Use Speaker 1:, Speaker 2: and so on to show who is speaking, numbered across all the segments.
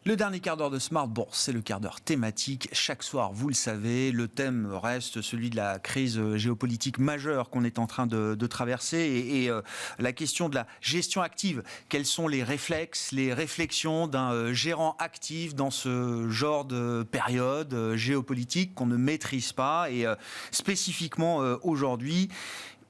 Speaker 1: Le dernier quart d'heure de Smart Bourse, c'est le quart d'heure thématique. Chaque soir, vous le savez, le thème reste celui de la crise géopolitique majeure qu'on est en train de traverser et la question de la gestion active. Quels sont les réflexes, les réflexions d'un gérant actif dans ce genre de période géopolitique qu'on ne maîtrise pas et spécifiquement aujourd'hui,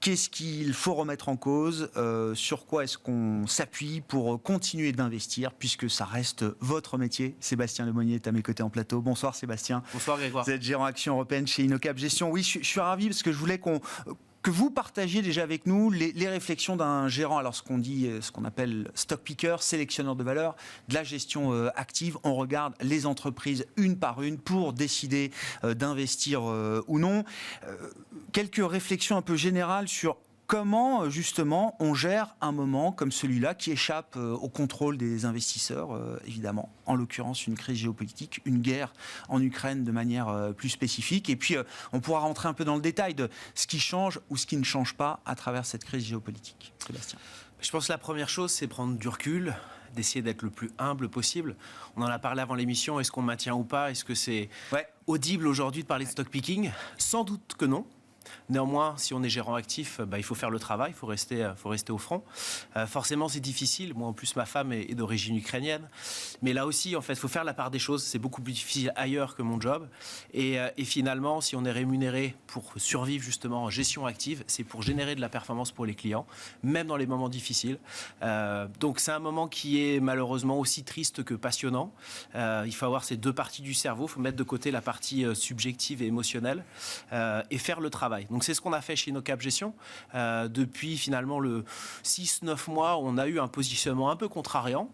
Speaker 1: qu'est-ce qu'il faut remettre en cause? Sur quoi est-ce qu'on s'appuie pour continuer d'investir, puisque ça reste votre métier? Sébastien Lemonnier est à mes côtés en plateau. Bonsoir Sébastien.
Speaker 2: Bonsoir Grégoire.
Speaker 1: Vous êtes gérant action européenne chez InnoCap Gestion. Oui, je suis ravi parce que je voulais que vous partagiez déjà avec nous les réflexions d'un gérant. Alors, ce qu'on appelle stock picker, sélectionneur de valeur, de la gestion active. On regarde les entreprises une par une pour décider d'investir ou non. Quelques réflexions un peu générales sur comment, justement, on gère un moment comme celui-là qui échappe au contrôle des investisseurs, évidemment. En l'occurrence, une crise géopolitique, une guerre en Ukraine de manière plus spécifique. Et puis, on pourra rentrer un peu dans le détail de ce qui change ou ce qui ne change pas à travers cette crise géopolitique. Sébastien.
Speaker 2: Je pense que la première chose, c'est prendre du recul, d'essayer d'être le plus humble possible. On en a parlé avant l'émission, est-ce qu'on maintient ou pas? Est-ce que c'est audible aujourd'hui de parler de stock picking? Sans doute que non. Néanmoins, si on est gérant actif, il faut faire le travail, il faut rester au front. Forcément, c'est difficile. Moi, en plus, ma femme est d'origine ukrainienne. Mais là aussi, en fait, il faut faire la part des choses. C'est beaucoup plus difficile ailleurs que mon job. Et finalement, si on est rémunéré pour survivre justement en gestion active, c'est pour générer de la performance pour les clients, même dans les moments difficiles. Donc, c'est un moment qui est malheureusement aussi triste que passionnant. Il faut avoir ces deux parties du cerveau. Il faut mettre de côté la partie subjective et émotionnelle et faire le travail. Donc c'est ce qu'on a fait chez InnoCap Gestion. Depuis finalement le 6-9 mois, on a eu un positionnement un peu contrariant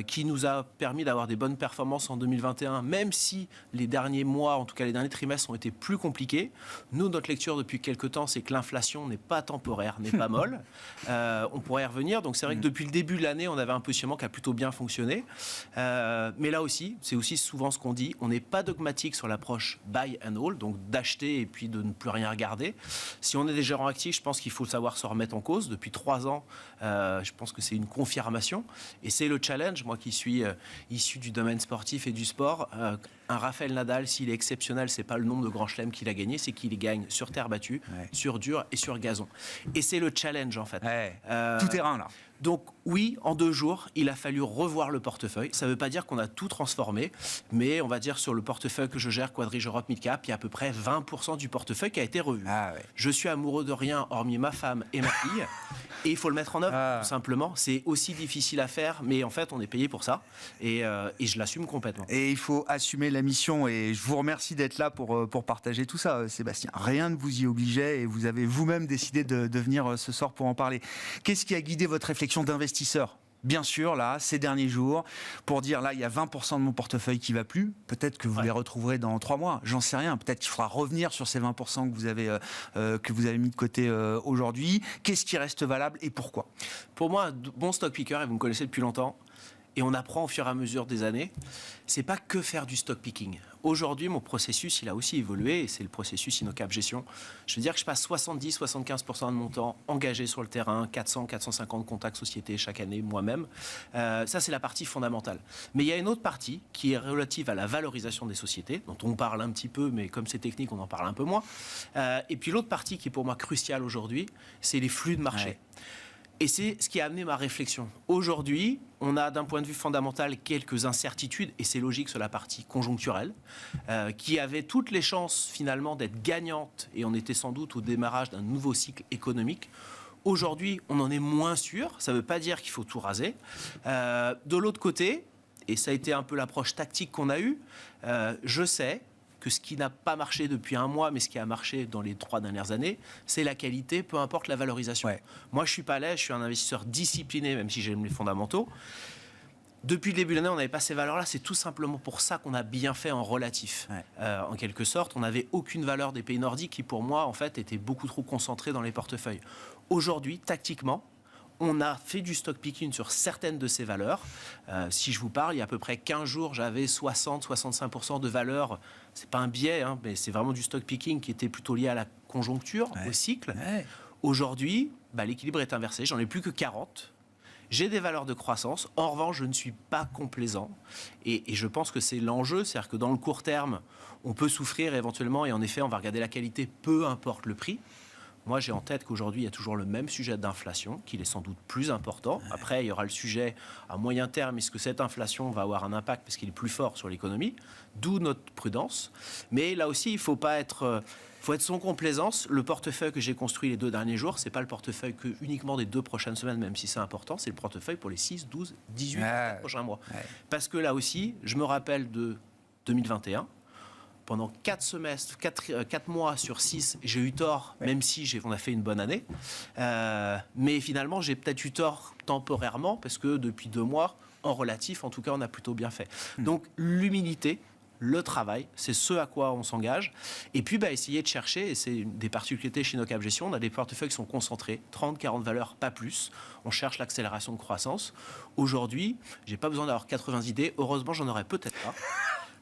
Speaker 2: qui nous a permis d'avoir des bonnes performances en 2021, même si les derniers mois, en tout cas les derniers trimestres, ont été plus compliqués. Nous, notre lecture depuis quelques temps, c'est que l'inflation n'est pas temporaire, n'est pas molle. On pourrait y revenir. Donc c'est vrai que depuis le début de l'année, on avait un positionnement qui a plutôt bien fonctionné. Mais là aussi, c'est aussi souvent ce qu'on dit, on n'est pas dogmatique sur l'approche buy and hold, donc d'acheter et puis de ne plus rien regarder. Si on est des gérants actifs, je pense qu'il faut savoir se remettre en cause. Depuis 3 ans, je pense que c'est une confirmation. Et c'est le challenge, moi qui suis issu du domaine sportif et du sport. Un Rafael Nadal, s'il est exceptionnel, c'est pas le nombre de grands chelems qu'il a gagné, c'est qu'il les gagne sur terre battue, sur dur et sur gazon. Et c'est le challenge en fait.
Speaker 1: Tout terrain là.
Speaker 2: Donc oui, en 2 jours, il a fallu revoir le portefeuille. Ça ne veut pas dire qu'on a tout transformé, mais on va dire sur le portefeuille que je gère, Quadrige Europe Midcap, il y a à peu près 20% du portefeuille qui a été revu. Je suis amoureux de rien, hormis ma femme et ma fille, et il faut le mettre en œuvre, tout simplement. C'est aussi difficile à faire, mais en fait, on est payé pour ça, et je l'assume complètement.
Speaker 1: Et il faut assumer la mission, et je vous remercie d'être là pour partager tout ça, Sébastien. Rien ne vous y obligeait, et vous avez vous-même décidé de venir ce soir pour en parler. Qu'est-ce qui a guidé votre réflexion d'investisseur? Bien sûr, là, ces derniers jours, pour dire, là, il y a 20% de mon portefeuille qui ne va plus. Peut-être que vous les retrouverez dans 3 mois. J'en sais rien. Peut-être qu'il faudra revenir sur ces 20% que vous avez mis de côté aujourd'hui. Qu'est-ce qui reste valable et pourquoi?
Speaker 2: Pour moi, un bon stock picker, et vous me connaissez depuis longtemps, et on apprend au fur et à mesure des années, c'est pas que faire du stock picking. Aujourd'hui, mon processus, il a aussi évolué, et c'est le processus InnoCap Gestion. Je veux dire que je passe 70-75% de mon temps engagé sur le terrain, 400-450 contacts sociétés chaque année, moi-même. Ça, c'est la partie fondamentale. Mais il y a une autre partie qui est relative à la valorisation des sociétés, dont on parle un petit peu, mais comme c'est technique, on en parle un peu moins. Et puis l'autre partie qui est pour moi cruciale aujourd'hui, c'est les flux de marché. Et c'est ce qui a amené ma réflexion. Aujourd'hui, on a d'un point de vue fondamental quelques incertitudes, et c'est logique sur la partie conjoncturelle, qui avait toutes les chances finalement d'être gagnante, et on était sans doute au démarrage d'un nouveau cycle économique. Aujourd'hui, on en est moins sûr, ça ne veut pas dire qu'il faut tout raser. De l'autre côté, et ça a été un peu l'approche tactique qu'on a eue, je sais que ce qui n'a pas marché depuis 1 mois, mais ce qui a marché dans les 3 dernières années, c'est la qualité, peu importe la valorisation. Moi, je suis pas laid, je suis un investisseur discipliné, même si j'aime les fondamentaux. Depuis le début de l'année, on n'avait pas ces valeurs-là. C'est tout simplement pour ça qu'on a bien fait en relatif. En quelque sorte, on n'avait aucune valeur des pays nordiques qui, pour moi, en fait, étaient beaucoup trop concentrés dans les portefeuilles. Aujourd'hui, tactiquement, on a fait du stock picking sur certaines de ces valeurs. Si je vous parle, il y a à peu près 15 jours, j'avais 60-65% de valeurs. Ce n'est pas un biais, hein, mais c'est vraiment du stock picking qui était plutôt lié à la conjoncture, au cycle. Aujourd'hui, l'équilibre est inversé. J'en ai plus que 40. J'ai des valeurs de croissance. En revanche, je ne suis pas complaisant. Et je pense que c'est l'enjeu. C'est-à-dire que dans le court terme, on peut souffrir éventuellement. Et en effet, on va regarder la qualité, peu importe le prix. Moi, j'ai en tête qu'aujourd'hui, il y a toujours le même sujet d'inflation, qu'il est sans doute plus important. Après, il y aura le sujet à moyen terme, est-ce que cette inflation va avoir un impact parce qu'il est plus fort sur l'économie, d'où notre prudence. Mais là aussi, il faut être sans complaisance. Le portefeuille que j'ai construit les 2 derniers jours, c'est pas le portefeuille uniquement des 2 prochaines semaines, même si c'est important, c'est le portefeuille pour les 6, 12, 18 prochains mois. Parce que là aussi, je me rappelle de 2021, pendant 4 mois sur 6, j'ai eu tort, même si on a fait une bonne année. Mais finalement, j'ai peut-être eu tort temporairement, parce que depuis 2 mois, en relatif, en tout cas, on a plutôt bien fait. Donc, l'humilité, le travail, c'est ce à quoi on s'engage. Et puis, essayer de chercher, et c'est une des particularités chez NoCap Gestion, on a des portefeuilles qui sont concentrés, 30, 40 valeurs, pas plus. On cherche l'accélération de croissance. Aujourd'hui, je n'ai pas besoin d'avoir 80 idées. Heureusement, j'en aurais peut-être pas.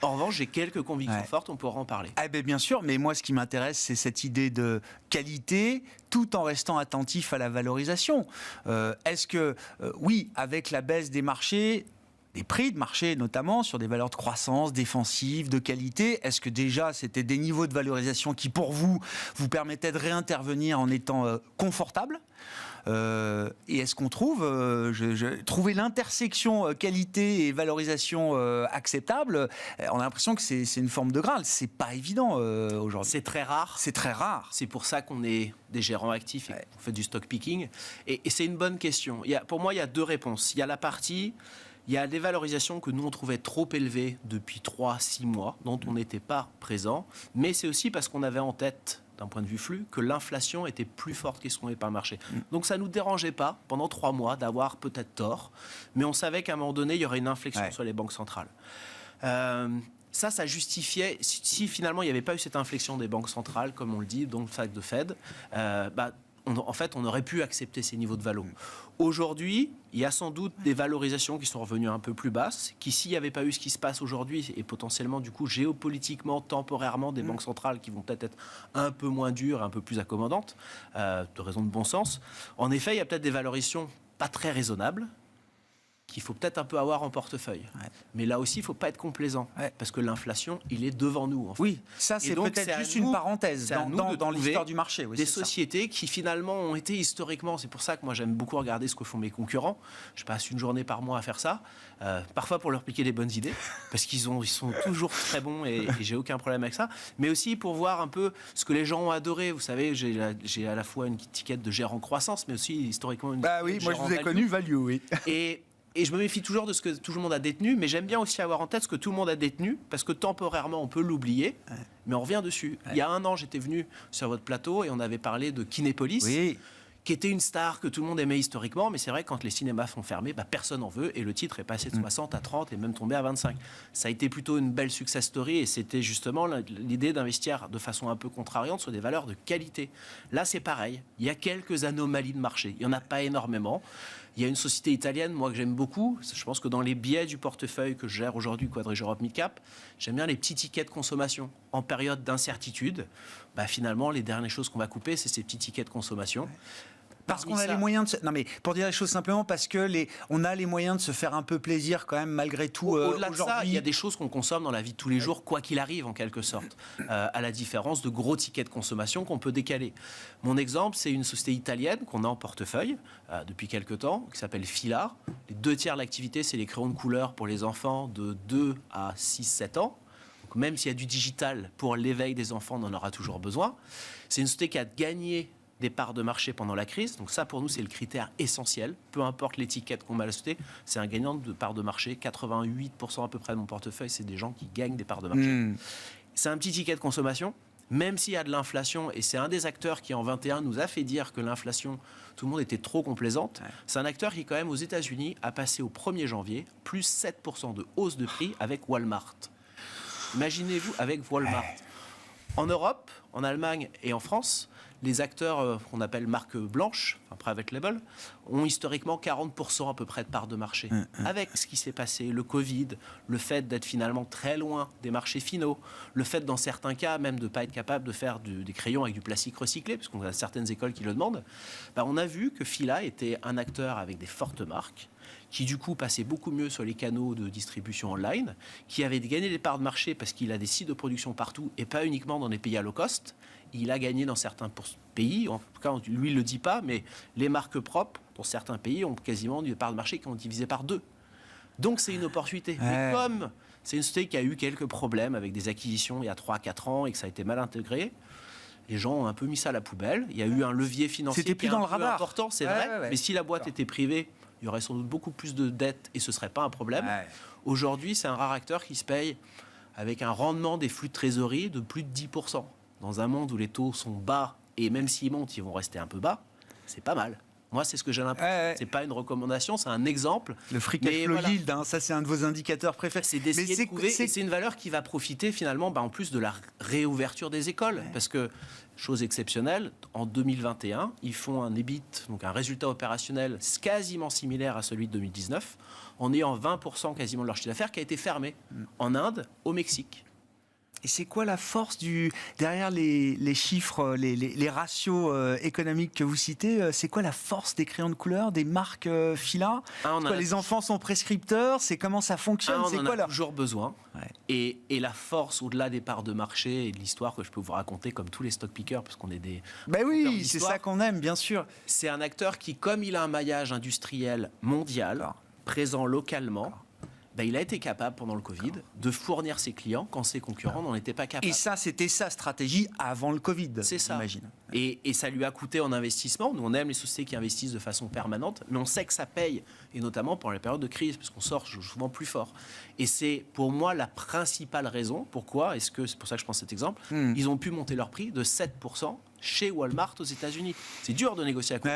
Speaker 2: En revanche, j'ai quelques convictions fortes, on pourra en parler.
Speaker 1: Bien sûr, mais moi, ce qui m'intéresse, c'est cette idée de qualité, tout en restant attentif à la valorisation. Est-ce que, oui, avec la baisse des marchés, des prix de marché notamment, sur des valeurs de croissance, défensives, de qualité, est-ce que déjà, c'était des niveaux de valorisation qui, pour vous permettaient de réintervenir en étant confortable ? Et est-ce qu'on trouver l'intersection qualité et valorisation acceptable, on a l'impression que c'est une forme de Graal. C'est pas évident aujourd'hui.
Speaker 2: C'est très rare.
Speaker 1: C'est très rare.
Speaker 2: C'est pour ça qu'on est des gérants actifs et qu'on fait du stock picking. Et c'est une bonne question. Pour moi, il y a 2 réponses. Il y a des valorisations que nous, on trouvait trop élevées depuis 3-6 mois, dont on n'était pas présent. Mais c'est aussi parce qu'on avait en tête, d'un point de vue flux, que l'inflation était plus forte qu'estimée par le marché. Donc ça ne nous dérangeait pas, pendant 3 mois, d'avoir peut-être tort. Mais on savait qu'à un moment donné, il y aurait une inflexion sur les banques centrales. Ça justifiait, si finalement il n'y avait pas eu cette inflexion des banques centrales, comme on le dit, donc de Fed, en fait, on aurait pu accepter ces niveaux de valo. Aujourd'hui, il y a sans doute des valorisations qui sont revenues un peu plus basses, qui, s'il n'y avait pas eu ce qui se passe aujourd'hui, et potentiellement, du coup, géopolitiquement, temporairement, des banques centrales qui vont peut-être être un peu moins dures, un peu plus accommodantes, de raison de bon sens. En effet, il y a peut-être des valorisations pas très raisonnables, qu'il faut peut-être un peu avoir en portefeuille. Mais là aussi, il ne faut pas être complaisant, parce que l'inflation, il est devant nous. En fait.
Speaker 1: Oui, ça c'est peut-être juste une parenthèse dans l'histoire du marché. Oui,
Speaker 2: des sociétés qui finalement ont été historiquement, c'est pour ça que moi j'aime beaucoup regarder ce que font mes concurrents, je passe une journée par mois à faire ça, parfois pour leur piquer des bonnes idées, parce ils sont toujours très bons et j'ai aucun problème avec ça, mais aussi pour voir un peu ce que les gens ont adoré. Vous savez, j'ai à la fois une étiquette de gérant croissance, mais aussi historiquement une
Speaker 1: oui, moi je vous ai connu value, oui.
Speaker 2: Et je me méfie toujours de ce que tout le monde a détenu, mais j'aime bien aussi avoir en tête ce que tout le monde a détenu, parce que temporairement, on peut l'oublier, mais on revient dessus. Il y a 1 an, j'étais venu sur votre plateau et on avait parlé de Kinépolis, qui était une star que tout le monde aimait historiquement, mais c'est vrai que quand les cinémas sont fermés, personne n'en veut, et le titre est passé de 60 à 30 et même tombé à 25. Ça a été plutôt une belle success story, et c'était justement l'idée d'investir de façon un peu contrariante sur des valeurs de qualité. Là, c'est pareil. Il y a quelques anomalies de marché. Il n'y en a pas énormément. Il y a une société italienne, moi, que j'aime beaucoup. Je pense que dans les biais du portefeuille que je gère aujourd'hui, Quadrige Europe Midcap, j'aime bien les petits tickets de consommation. En période d'incertitude, finalement, les dernières choses qu'on va couper, c'est ces petits tickets de consommation.
Speaker 1: Parce qu'on a les moyens de... Non mais pour dire les choses simplement, parce que on a les moyens de se faire un peu plaisir quand même malgré tout
Speaker 2: au-delà
Speaker 1: aujourd'hui.
Speaker 2: De ça, il y a des choses qu'on consomme dans la vie de tous les jours, quoi qu'il arrive en quelque sorte, à la différence de gros tickets de consommation qu'on peut décaler. Mon exemple, c'est une société italienne qu'on a en portefeuille depuis quelques temps, qui s'appelle Fila. Les 2 tiers de l'activité, c'est les crayons de couleur pour les enfants de 2 à 6-7 ans. Donc même s'il y a du digital pour l'éveil des enfants, on en aura toujours besoin. C'est une société qui a gagné des parts de marché pendant la crise. Donc ça, pour nous, c'est le critère essentiel. Peu importe l'étiquette qu'on met à la société, c'est un gagnant de parts de marché. 88% à peu près de mon portefeuille, c'est des gens qui gagnent des parts de marché. C'est un petit ticket de consommation, même s'il y a de l'inflation, et c'est un des acteurs qui, en 21, nous a fait dire que l'inflation, tout le monde était trop complaisante. C'est un acteur qui, quand même, aux États-Unis, a passé au 1er janvier plus 7% de hausse de prix avec Walmart. Imaginez-vous avec Walmart. En Europe, en Allemagne et en France, les acteurs qu'on appelle marque blanche, enfin private label, ont historiquement 40% à peu près de part de marché. Avec ce qui s'est passé, le Covid, le fait d'être finalement très loin des marchés finaux, le fait dans certains cas même de ne pas être capable de faire des crayons avec du plastique recyclé, parce qu'on a certaines écoles qui le demandent, on a vu que Fila était un acteur avec des fortes marques, qui du coup passait beaucoup mieux sur les canaux de distribution online, qui avait gagné des parts de marché parce qu'il a des sites de production partout et pas uniquement dans des pays à low cost. Il a gagné dans certains pays, en tout cas lui il ne le dit pas, mais les marques propres dans certains pays ont quasiment des parts de marché qui ont divisé par 2. Donc c'est une opportunité. Mais comme c'est une société qui a eu quelques problèmes avec des acquisitions il y a 3-4 ans et que ça a été mal intégré, les gens ont un peu mis ça à la poubelle. Il y a eu un levier financier qui est un peu important, c'est vrai, mais si la boîte était privée, il y aurait sans doute beaucoup plus de dettes et ce ne serait pas un problème. Aujourd'hui, c'est un rare acteur qui se paye avec un rendement des flux de trésorerie de plus de 10%. Dans un monde où les taux sont bas, et même s'ils montent, ils vont rester un peu bas, c'est pas mal. Moi, c'est ce que j'ai l'impression. C'est pas une recommandation, c'est un exemple.
Speaker 1: Le free cash flow yield, ça c'est un de vos indicateurs préférés.
Speaker 2: C'est d'essayer de trouver, et c'est une valeur qui va profiter finalement, en plus de la réouverture des écoles. Parce que, chose exceptionnelle, en 2021, ils font un EBIT, donc un résultat opérationnel quasiment similaire à celui de 2019, en ayant 20% quasiment de leur chiffre d'affaires qui a été fermé en Inde, au Mexique.
Speaker 1: Et c'est quoi la force derrière les chiffres, les ratios économiques que vous citez? C'est quoi la force des crayons de couleur, des marques Fila? Les enfants sont prescripteurs, c'est comment ça fonctionne?
Speaker 2: On en a toujours besoin. Et la force, au-delà des parts de marché et de l'histoire que je peux vous raconter, comme tous les stock pickers, parce qu'on est des...
Speaker 1: oui, c'est ça qu'on aime, bien sûr.
Speaker 2: C'est un acteur qui, comme il a un maillage industriel mondial, présent localement, il a été capable, pendant le Covid, de fournir ses clients quand ses concurrents n'en étaient pas capables.
Speaker 1: Et ça, c'était sa stratégie avant le Covid,
Speaker 2: c'est ça.
Speaker 1: J'imagine.
Speaker 2: Et ça lui a coûté en investissement. Nous, on aime les sociétés qui investissent de façon permanente, mais on sait que ça paye, et notamment pendant les périodes de crise, parce qu'on sort souvent plus fort. Et c'est, pour moi, la principale raison. Pourquoi est-ce que, c'est pour ça que je prends cet exemple, ils ont pu monter leur prix de 7% chez Walmart aux États-Unis. C'est dur de négocier à coup.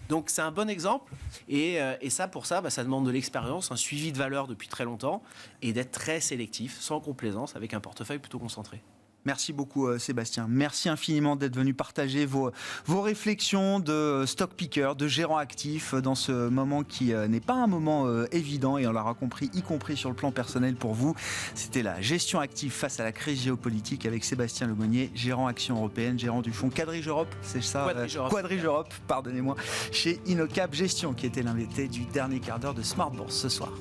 Speaker 2: Donc c'est un bon exemple. Et ça, pour ça, ça demande de l'expérience, un suivi de valeur depuis très longtemps, et d'être très sélectif, sans complaisance, avec un portefeuille plutôt concentré.
Speaker 1: Merci beaucoup Sébastien. Merci infiniment d'être venu partager vos réflexions de stock picker, de gérant actif dans ce moment qui n'est pas un moment évident, et on l'aura compris, y compris sur le plan personnel pour vous. C'était la gestion active face à la crise géopolitique avec Sébastien Lemonnier, gérant Action Européenne, gérant du fonds Quadrige Europe, c'est ça? Quadrige Europe, pardonnez-moi, chez InnoCap Gestion, qui était l'invité du dernier quart d'heure de Smart Bourse ce soir.